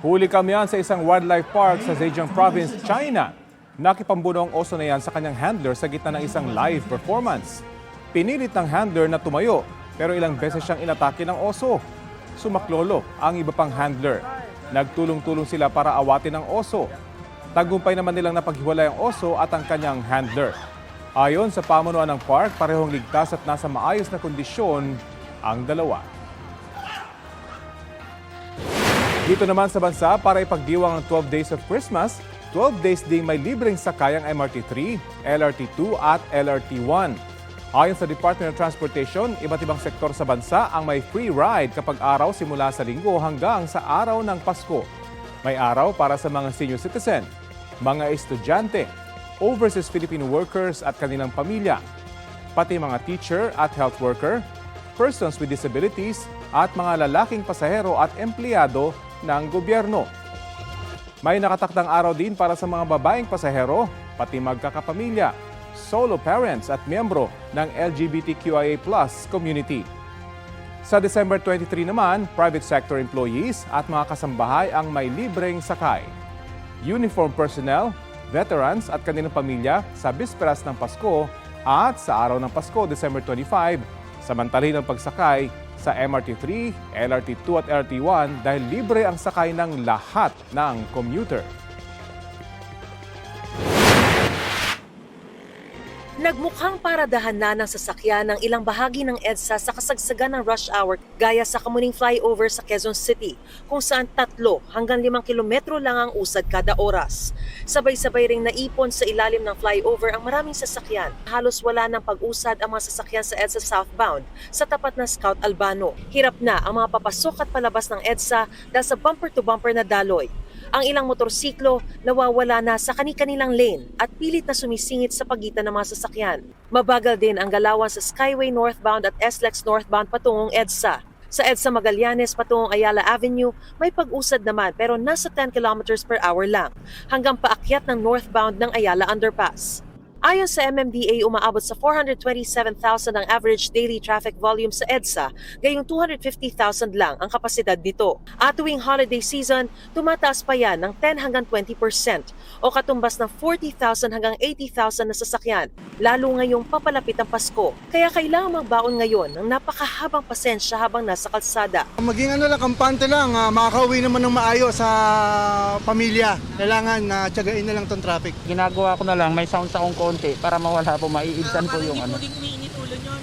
Huli kami yan sa isang wildlife park sa Zhejiang Province, China. Nakipambuno ang oso na yan sa kanyang handler sa gitna ng isang live performance. Pinilit ng handler na tumayo, pero ilang beses siyang inatake ng oso. Sumaklolo ang iba pang handler. Nagtulong-tulong sila para awatin ang oso. Tagumpay naman nilang napaghiwalay ang oso at ang kanyang handler. Ayon sa pamunuan ng park, parehong ligtas at nasa maayos na kondisyon ang dalawa. Dito naman sa bansa, para ipagdiwang ang 12 Days of Christmas, 12 days ding may libreng sakay ang MRT3, LRT2 at LRT1. Ayon sa Department of Transportation, iba't ibang sektor sa bansa ang may free ride kapag araw simula sa Linggo hanggang sa araw ng Pasko. May araw para sa mga senior citizen, mga estudyante, overseas Filipino workers at kanilang pamilya, pati mga teacher at health worker, persons with disabilities at mga lalaking pasahero at empleyado ng gobyerno. May nakatakdang araw din para sa mga babaeng pasahero, pati magkakapamilya, solo parents at miyembro ng LGBTQIA+ community. Sa December 23 naman, private sector employees at mga kasambahay ang may libreng sakay. Uniform personnel, veterans at kanilang pamilya sa bisperas ng Pasko at sa araw ng Pasko, December 25, samantalin ang pagsakay sa MRT3, LRT2 at LRT1 dahil libre ang sakay ng lahat ng commuter. Nagmukhang paradahan na ng sasakyan ng ilang bahagi ng EDSA sa kasagsagan ng rush hour gaya sa Kamuning Flyover sa Quezon City, kung saan 3 hanggang 5 kilometro lang ang usad kada oras. Sabay-sabay ring naipon sa ilalim ng flyover ang maraming sasakyan. Halos wala ng pag-usad ang mga sasakyan sa EDSA southbound sa tapat ng Scout Albano. Hirap na ang mga papasok at palabas ng EDSA dahil sa bumper-to-bumper na daloy. Ang ilang motorsiklo nawawala na sa kani-kanilang lane at pilit na sumisingit sa pagitan ng mga sasakyan. Mabagal din ang galawan sa Skyway northbound at SLEX northbound patungong EDSA. Sa EDSA Magallanes patungong Ayala Avenue, may pag-usad naman pero nasa 10 kilometers per hour lang hanggang paakyat ng northbound ng Ayala Underpass. Ayon sa MMDA, umaabot sa 427,000 ang average daily traffic volume sa EDSA, gayong 250,000 lang ang kapasidad nito. At tuwing holiday season, tumataas pa yan ng 10 hanggang 20% o katumbas ng 40,000 hanggang 80,000 na sasakyan, lalo ngayong papalapit ang Pasko. Kaya kailangan magbaon ngayon ng napakahabang pasensya habang nasa kalsada. Maging kampante lang, makakauwi naman ng maayos sa pamilya. Kailangan tiyagain na lang tong traffic. Ginagawa ko na lang, may sound sa akong konti para mawala po, maiibsan po yung ano.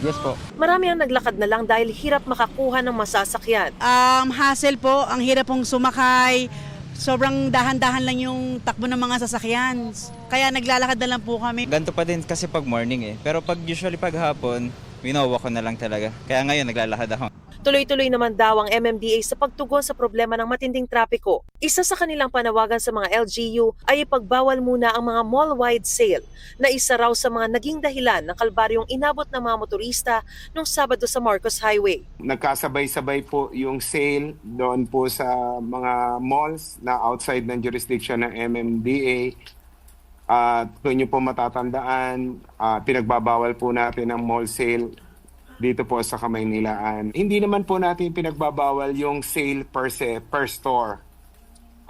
Yes po. Marami ang naglakad na lang dahil hirap makakuha ng masasakyan. Hassle po, ang hirap pong sumakay. Sobrang dahan-dahan lang yung takbo ng mga sasakyan. Kaya naglalakad na lang po kami. Ganito pa din kasi pag morning pero pag usually pag hapon, winawa ko na lang talaga. Kaya ngayon naglalakad ako. Tuloy-tuloy naman daw ang MMDA sa pagtugon sa problema ng matinding trapiko. Isa sa kanilang panawagan sa mga LGU ay ipagbawal muna ang mga mall-wide sale na isa raw sa mga naging dahilan ng kalbaryong inabot ng mga motorista noong Sabado sa Marcos Highway. Nagkasabay-sabay po yung sale doon po sa mga malls na outside ng jurisdiction ng MMDA. At kung nyo po matatandaan, pinagbabawal po natin ang mall sale dito po sa Kamaynilaan. Hindi naman po natin pinagbabawal yung sale per se, per store.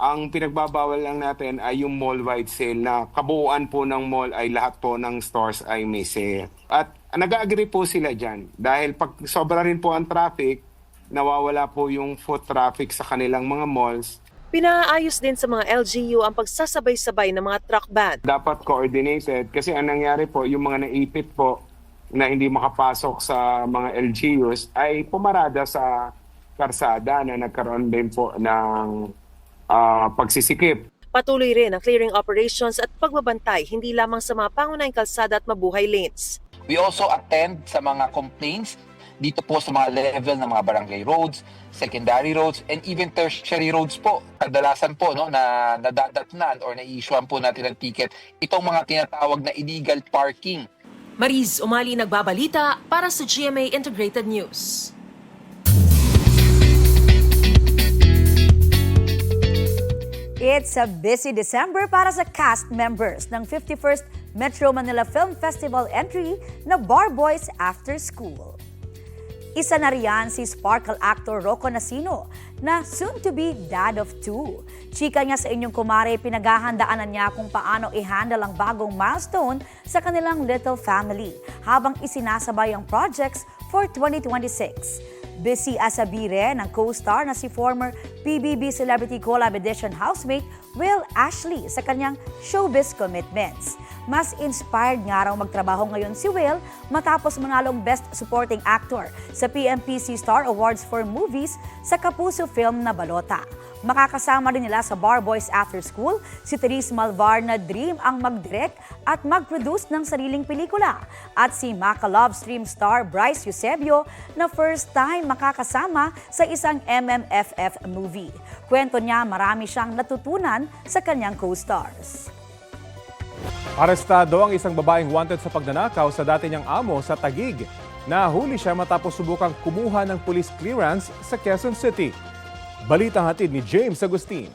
Ang pinagbabawal lang natin ay yung mall-wide sale na kabuuan po ng mall ay lahat po ng stores ay may sale. At nag-agree po sila dyan dahil pag sobra rin po ang traffic, nawawala po yung foot traffic sa kanilang mga malls. Pinaayos din sa mga LGU ang pagsasabay-sabay ng mga truck ban. Dapat coordinated kasi ang nangyari po, yung mga naipit po na hindi makapasok sa mga LGUs ay pumarada sa karsada na nagkaroon din po ng pagsisikip. Patuloy rin ang clearing operations at pagbabantay hindi lamang sa mga pangunahing kalsada at mabuhay lanes. We also attend sa mga complaints dito po sa mga level ng mga barangay roads, secondary roads, and even tertiary roads po. Kadalasan po na nadadatnan or na-issuean po natin ng ticket itong mga tinatawag na illegal parking. Mariz Umali nagbabalita para sa GMA Integrated News. It's a busy December para sa cast members ng 51st Metro Manila Film Festival entry na Bar Boys After School. Isa na riyan si Sparkle actor Rocco Nasino na soon to be dad of 2. Chika niya sa inyong kumare, pinaghahandaanan niya kung paano i-handle ang bagong milestone sa kanilang little family habang isinasabay ang projects for 2026. Busy asabire ng co-star na si former PBB Celebrity Collab Edition housemate Will Ashley sa kanyang showbiz commitments. Mas inspired nga raw magtrabaho ngayon si Will matapos manalong Best Supporting Actor sa PMPC Star Awards for Movies sa Kapuso film na Balota. Makakasama rin nila sa Bar Boys After School si Therese Malvar na dream ang mag-direct at mag-produce ng sariling pelikula. At si Maka Love Stream star Bryce Eusebio na first time makakasama sa isang MMFF movie. Kwento niya marami siyang natutunan sa kanyang co-stars. Arestado ang isang babaeng wanted sa pagnanakaw sa dati niyang amo sa Taguig. Nahuli siya matapos subukang kumuha ng police clearance sa Quezon City. Balitang hatid ni James Agustin.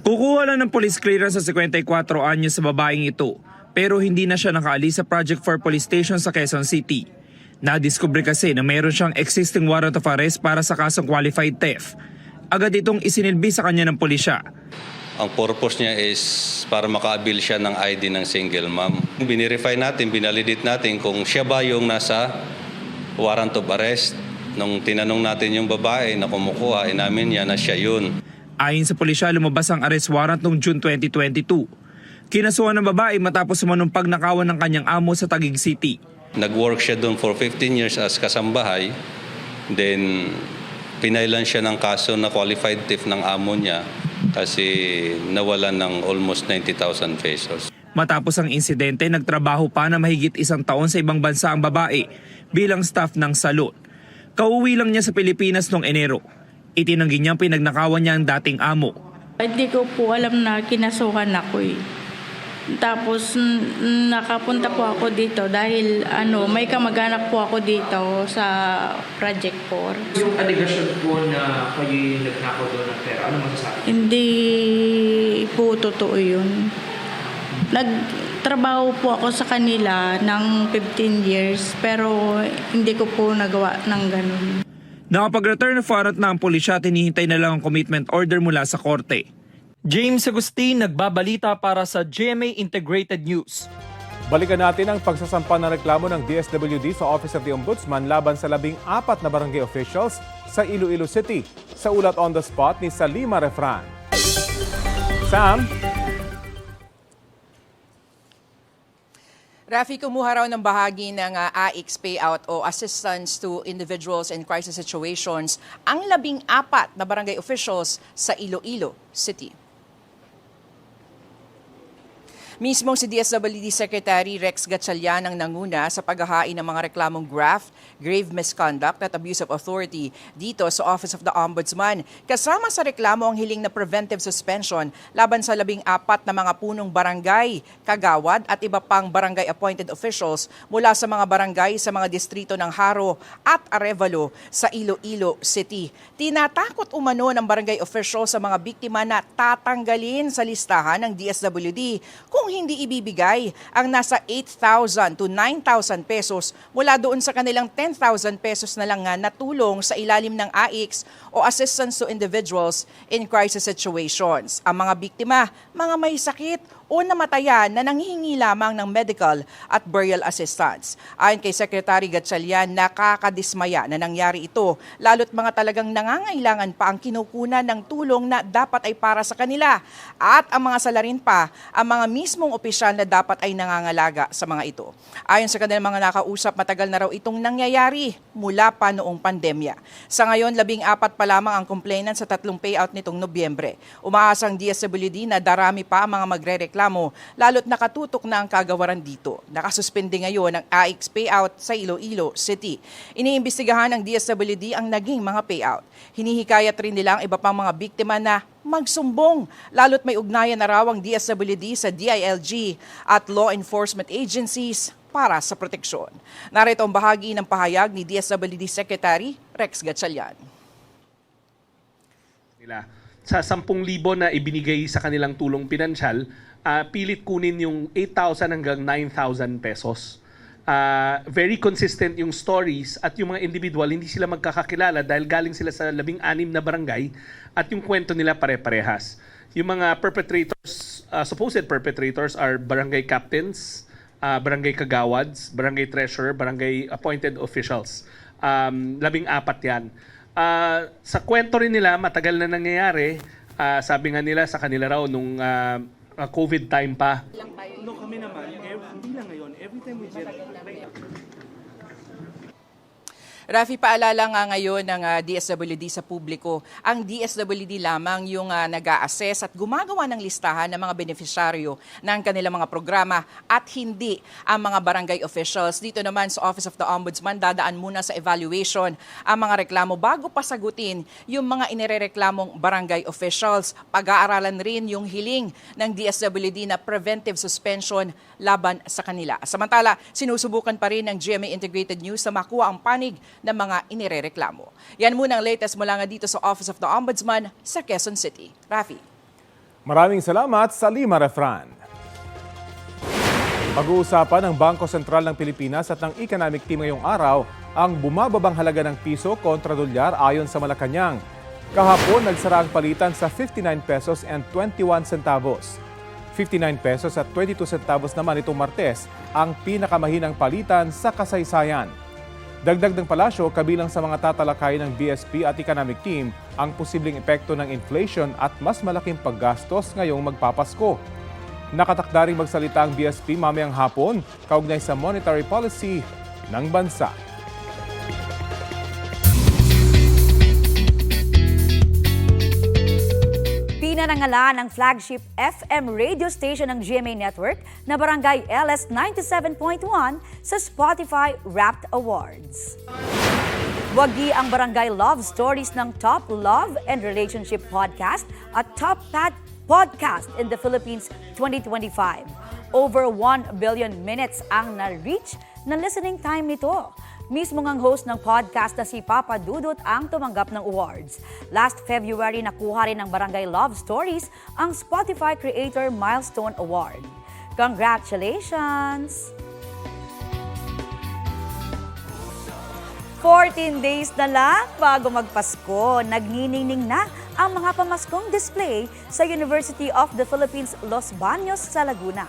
Kukuha lang ng police clearance sa 54 anyos sa babaeng ito, pero hindi na siya nakaalis sa Project 4 Police Station sa Quezon City. Nadiskubre kasi na mayroon siyang existing warrant of arrest para sa kasong qualified theft. Agad itong isinilbi sa kanya ng pulisya. Ang purpose niya is para maka-avail siya ng ID ng single mom. Binirify natin, binalidate natin kung siya ba yung nasa warrant of arrest. Nung tinanong natin yung babae na kumukuha, inamin niya na siya yun. Ayon sa pulisya, lumabas ang arrest warrant noong June 2022. Kinasuhan ng babae matapos sumanong pagnakawan ng kanyang amo sa Taguig City. Nag-work siya doon for 15 years as kasambahay. Then, pinailan siya ng kaso na qualified theft ng amo niya kasi nawalan ng almost 90,000 pesos. Matapos ang insidente, nagtrabaho pa na mahigit 1 taon sa ibang bansa ang babae bilang staff ng salon. Kauwi lang niya sa Pilipinas noong Enero. Itinanggi niyang pinagnakawan niya ang dating amo. Hindi ko po alam na kinasuhan ako eh. Tapos nakapunta po ako dito dahil may kamag-anak po ako dito sa Project 4. Yung allegation po na kayo nagnakaw doon ng pera, ano masasabi? Hindi po totoo yun. Nagtrabaho po ako sa kanila ng 15 years pero hindi ko po nagawa ng ganun. Nakapag-return of warrant na ang pulisya at hinihintay na lang ang commitment order mula sa korte. James Agustin, nagbabalita para sa GMA Integrated News. Balikan natin ang pagsasampa ng reklamo ng DSWD sa Office of the Ombudsman laban sa 14 na barangay officials sa Iloilo City. Sa ulat on the spot ni Salima Refran. Sam? Rafi, kumuha raw ng bahagi ng AIX payout o assistance to individuals in crisis situations ang 14 na barangay officials sa Iloilo City. Mismong si DSWD Secretary Rex Gatchalian ang nanguna sa paghahain ng mga reklamong graft, grave misconduct at abuse of authority dito sa Office of the Ombudsman. Kasama sa reklamo ang hiling na preventive suspension laban sa 14 na mga punong barangay, kagawad at iba pang barangay appointed officials mula sa mga barangay sa mga distrito ng Haro at Arevalo sa Iloilo City. Tinatakot umano ng barangay officials sa mga biktima na tatanggalin sa listahan ng DSWD kung hindi ibibigay ang nasa 8,000 to 9,000 pesos mula doon sa kanilang 10,000 pesos na lang na tulong sa ilalim ng AIX o Assistance to Individuals in Crisis Situations. Ang mga biktima, mga may sakit o namatayan na nanghihingi lamang ng medical at burial assistance. Ayon kay Secretary Gatchalian, nakakadismaya na nangyari ito, lalo't mga talagang nangangailangan pa ang kinukunan ng tulong na dapat ay para sa kanila. At ang mga salarin pa, ang mga mismong opisyal na dapat ay nangangalaga sa mga ito. Ayon sa kanilang mga nakausap, matagal na raw itong nangyayari mula pa noong pandemya. Sa ngayon, 14 pa lamang ang complainant sa 3 payout nitong Nobyembre. Umaasang DSWD na darami pa ang mga magrereklamo, lalo't nakatutok na ang kagawaran dito. Nakasuspende ngayon ang AIX payout sa Iloilo City. Iniimbestigahan ng DSWD ang naging mga payout. Hinihikayat rin nila ang iba pang mga biktima na magsumbong, lalo't may ugnayan na raw ang DSWD sa DILG at law enforcement agencies para sa proteksyon. Narito ang bahagi ng pahayag ni DSWD Secretary Rex Gatchalian. Sa 10,000 na ibinigay sa kanilang tulong pinansyal, pilit kunin yung 8,000 hanggang 9,000 pesos. very consistent yung stories at yung mga individual, hindi sila magkakakilala dahil galing sila sa 16 na barangay at yung kwento nila pare-parehas. Yung mga perpetrators, supposed perpetrators are barangay captains, barangay kagawads, barangay treasurer, barangay appointed officials. 14 yan. Sa kwento rin nila, matagal na nangyayari. Sabi nga nila sa kanila raw nung COVID time pa. No, kami naman, hindi lang ngayon, every time we generate. Rafi, paalala nga ngayon ng DSWD sa publiko, ang DSWD lamang yung nag-a-assess at gumagawa ng listahan ng mga beneficiaryo ng kanilang mga programa at hindi ang mga barangay officials. Dito naman sa Office of the Ombudsman, dadaan muna sa evaluation ang mga reklamo bago pa sagutin yung mga inirereklamong barangay officials. Pag-aaralan rin yung hiling ng DSWD na preventive suspension laban sa kanila. Samantala, sinusubukan pa rin ng GMA Integrated News na makuha ang panig ng mga inirereklamo. Yan muna ang latest mula nga dito sa Office of the Ombudsman sa Quezon City. Rafi. Maraming salamat sa Lima Refran. Pag-uusapan ng Bangko Sentral ng Pilipinas at ng Economic Team ngayong araw ang bumababang halaga ng piso kontra dolyar ayon sa Malacanang. Kahapon, nagsara ang palitan sa 59 pesos and 21 centavos. 59 pesos at 22 centavos naman itong Martes ang pinakamahinang palitan sa kasaysayan. Dagdag ng palasyo, kabilang sa mga tatalakay ng BSP at Economic Team ang posibleng epekto ng inflation at mas malaking paggastos ngayong magpapasko. Nakatakda ring magsalita ang BSP mamayang hapon kaugnay sa monetary policy ng bansa. Pinanangalan ang flagship FM radio station ng GMA Network na Barangay LS 97.1 sa Spotify Wrapped Awards. Wagi ang Barangay Love Stories ng Top Love and Relationship Podcast at Top Podcast in the Philippines 2025. Over 1 billion minutes ang na-reach na listening time nito. Mismo ngang host ng podcast na si Papa Dudut ang tumanggap ng awards. Last February, nakuha rin ng Barangay Love Stories ang Spotify Creator Milestone Award. Congratulations! 14 days na lang bago magpasko, nagniningning na ang mga pamaskong display sa University of the Philippines, Los Baños sa Laguna.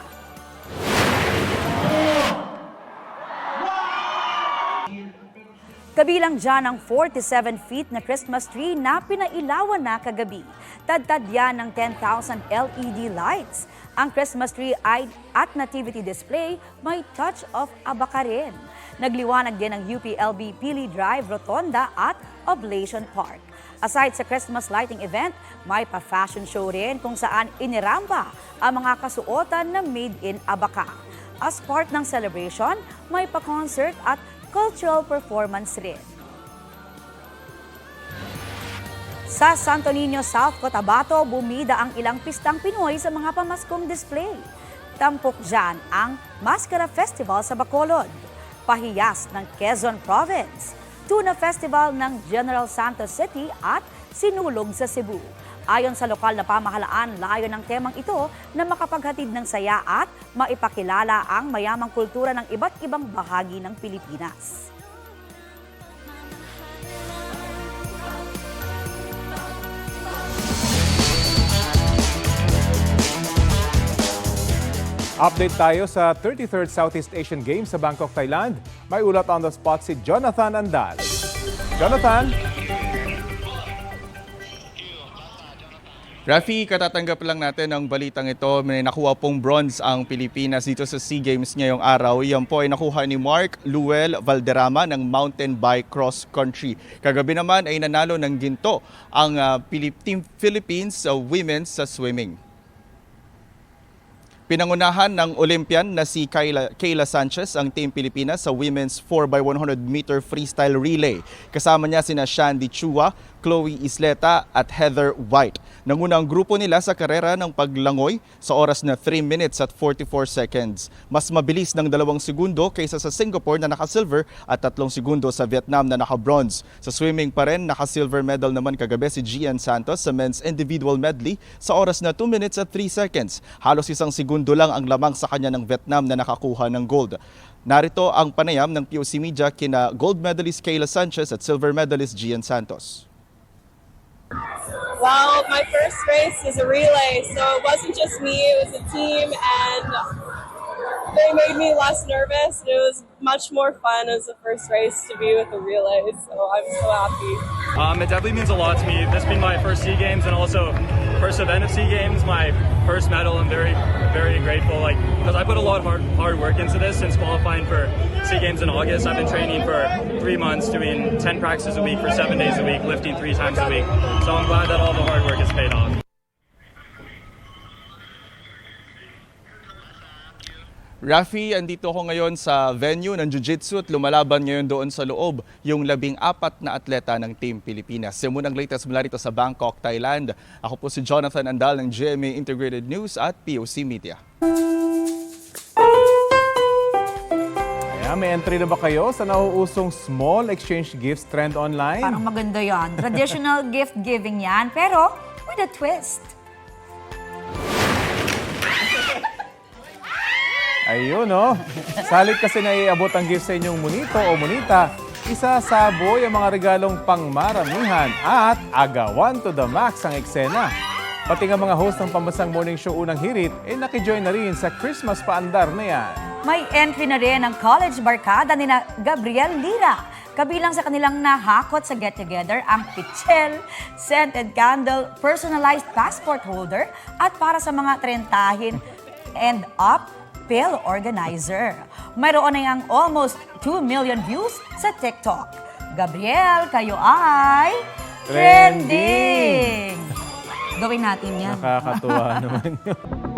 Kabilang dyan ang 47 feet na Christmas tree na pinailawan na kagabi. Tadtad yan ng 10,000 LED lights. Ang Christmas tree at nativity display may touch of abaka rin. Nagliwanag din ang UPLB Pili Drive Rotonda at Oblation Park. Aside sa Christmas lighting event, may pa-fashion show rin kung saan inirampa ang mga kasuotan na made in abaka. As part ng celebration, may pa-concert at cultural performance rin. Sa Santo Niño, South Cotabato, bumida ang ilang pistang Pinoy sa mga pamaskong display. Tampok dyan ang Mascara Festival sa Bacolod, Pahiyas ng Quezon Province, Tuna Festival ng General Santos City at Sinulog sa Cebu. Ayon sa lokal na pamahalaan, layo ng temang ito na makapaghatid ng saya at maipakilala ang mayamang kultura ng iba't ibang bahagi ng Pilipinas. Update tayo sa 33rd Southeast Asian Games sa Bangkok, Thailand. May ulat on the spot si Jonathan Andal. Jonathan? Rafi, katatanggap lang natin ang balitang ito. May nakuha pong bronze ang Pilipinas dito sa SEA Games ngayong araw. Yan po ay nakuha ni Mark Luel Valderrama ng mountain bike cross country. Kagabi naman ay nanalo ng ginto ang Team Philippines sa women's sa swimming. Pinangunahan ng Olympian na si Kayla Sanchez ang Team Pilipinas sa women's 4x100 meter freestyle relay. Kasama niya sina Shandy Chua, Chloe Isleta at Heather White. Nanguna ang grupo nila sa karera ng paglangoy sa oras na 3 minutes at 44 seconds. Mas mabilis ng 2 segundo kaysa sa Singapore na naka-silver at 3 segundo sa Vietnam na naka-bronze. Sa swimming pa rin, naka-silver medal naman kagabi si Gian Santos sa men's individual medley sa oras na 2 minutes at 3 seconds. Halos 1 segundo lang ang lamang sa kanya ng Vietnam na nakakuha ng gold. Narito ang panayam ng POC Media kina gold medalist Kayla Sanchez at silver medalist Gian Santos. Well, my first race is a relay, so it wasn't just me, it was a team, and they made me less nervous. It was much more fun as the first race to be with a relay, so I'm so happy. It definitely means a lot to me. This being my first SEA Games and also first event of SEA Games, my first medal. I'm very, very grateful. Because I put a lot of hard work into this since qualifying for SEA Games in August. I've been training for 3 months, doing 10 practices a week for 7 days a week, lifting 3 times a week. So I'm glad that all the hard work has paid off. Rafi, andito ako ngayon sa venue ng Jiu-Jitsu at lumalaban ngayon doon sa loob yung 14 na atleta ng Team Pilipinas. Yung munang latest mula rito sa Bangkok, Thailand. Ako po si Jonathan Andal ng GMA Integrated News at POC Media. May entry na ba kayo sa nauusong small exchange gifts trend online? Parang maganda yan. Traditional gift giving yan, pero with a twist. Ayun, no? Salit kasi na iabot ang gift sa inyong monito o monita, isasaboy ang mga regalong pangmaramihan at agawan to the max ang eksena. Pati nga mga host ng pambansang morning show Unang Hirit, nakijoin na rin sa Christmas paandar na yan. May entry na rin ang college barkada ni Gabriel Lira. Kabilang sa kanilang nahakot sa get-together ang pichel, scented candle, personalized passport holder at para sa mga trentahin and up, pill organizer. Mayroon na yung almost 2 million views sa TikTok. Gabriel, kayo ay trending! Gawin natin yan. Nakakatuwa naman yun.